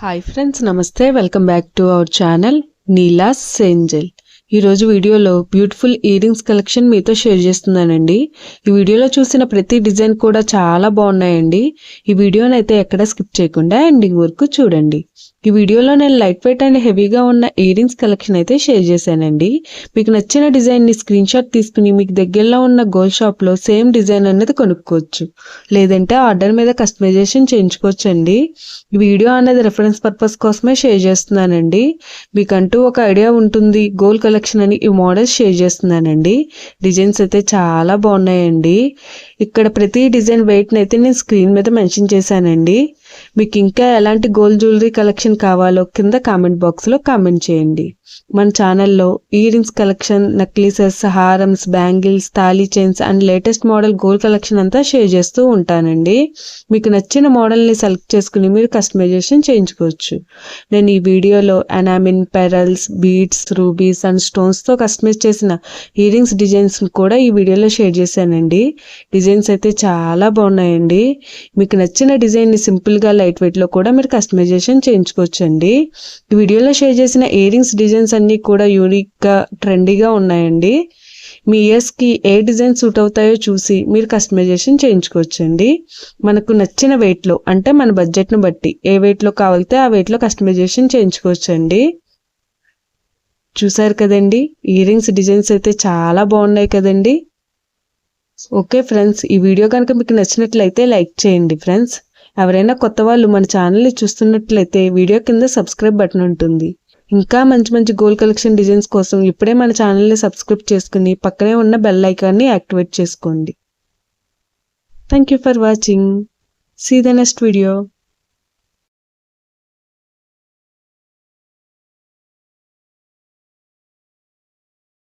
Hi friends, నమస్తే. Welcome back to our channel Neela's Angel. ఈరోజు వీడియోలో బ్యూటిఫుల్ ఇయర్ రింగ్స్ కలెక్షన్ మీతో షేర్ చేస్తున్నానండి. ఈ వీడియోలో చూసిన ప్రతి డిజైన్ కూడా చాలా బాగున్నాయండి. ఈ వీడియోని అయితే ఎక్కడ స్కిప్ చేయకుండా ఎండింగ్ వరకు చూడండి. ఈ వీడియోలో నేను లైట్ వెయిట్ అండ్ హెవీగా ఉన్న ఇయర్ రింగ్స్ కలెక్షన్ అయితే షేర్ చేశానండి. మీకు నచ్చిన డిజైన్ని స్క్రీన్ షాట్ తీసుకుని మీకు దగ్గరలో ఉన్న గోల్డ్ షాప్లో సేమ్ డిజైన్ అనేది కొనుక్కోవచ్చు, లేదంటే ఆర్డర్ మీద కస్టమైజేషన్ చేయించుకోవచ్చు అండి. ఈ వీడియో అనేది రెఫరెన్స్ పర్పస్ కోసమే షేర్ చేస్తున్నానండి. మీకంటూ ఒక ఐడియా ఉంటుంది గోల్డ్ కలెక్షన్ అని ఈ మోడల్స్ షేర్ చేస్తున్నానండి. డిజైన్స్ అయితే చాలా బాగున్నాయండి. ఇక్కడ ప్రతి డిజైన్ వెయిట్ని అయితే నేను స్క్రీన్ మీద మెన్షన్ చేశానండి. మీకు ఇంకా ఎలాంటి గోల్డ్ జ్యువెలరీ కలెక్షన్ కావాలో కింద కామెంట్ బాక్స్లో కామెంట్ చేయండి. మన ఛానల్లో ఇయర్ రింగ్స్ కలెక్షన్, నెక్లెసెస్, హారమ్స్, బ్యాంగిల్స్, తాళీ chains and latest model gold collection అంతా షేర్ చేస్తూ ఉంటానండి. మీకు నచ్చిన మోడల్ని సెలెక్ట్ చేసుకుని మీరు కస్టమైజేషన్ చేయించుకోవచ్చు. నేను ఈ వీడియోలో enamel, pearls, beads, rubies and స్టోన్స్తో కస్టమైజ్ చేసిన ఇయర్ రింగ్స్ డిజైన్స్ కూడా ఈ వీడియోలో షేర్ చేశానండి. డిజైన్స్ అయితే చాలా బాగున్నాయండి. మీకు నచ్చిన డిజైన్ని సింపుల్గా లైట్ వెయిట్లో కూడా మీరు కస్టమైజేషన్ చేయించుకోవచ్చండి. ఈ వీడియోలో షేర్ చేసిన ఇయర్ రింగ్స్ డిజైన్స్ అన్నీ కూడా యూనిక్గా, ట్రెండీగా ఉన్నాయండి. మీ ఇయర్స్కి ఏ డిజైన్ సూట్ అవుతాయో చూసి మీరు కస్టమైజేషన్ చేయించుకోవచ్చండి. మనకు నచ్చిన వెయిట్లో, అంటే మన బడ్జెట్ను బట్టి ఏ వెయిట్లో కావాలితే ఆ వెయిట్లో కస్టమైజేషన్ చేయించుకోవచ్చండి. చూసారు కదండి, ఇయర్ రింగ్స్ డిజైన్స్ అయితే చాలా బాగున్నాయి కదండి. ఓకే ఫ్రెండ్స్, ఈ వీడియో కనుక మీకు నచ్చినట్లయితే లైక్ చేయండి ఫ్రెండ్స్. ఎవరైనా కొత్త వాళ్ళు మన ఛానల్ని చూస్తున్నట్లయితే వీడియో కింద సబ్స్క్రైబ్ బటన్ ఉంటుంది. ఇంకా మంచి మంచి గోల్డ్ కలెక్షన్ డిజైన్స్ కోసం ఇప్పుడే మన ఛానల్ని సబ్స్క్రైబ్ చేసుకుని పక్కనే ఉన్న బెల్ ఐకాన్ని యాక్టివేట్ చేసుకోండి. Thank you for watching. See the next video.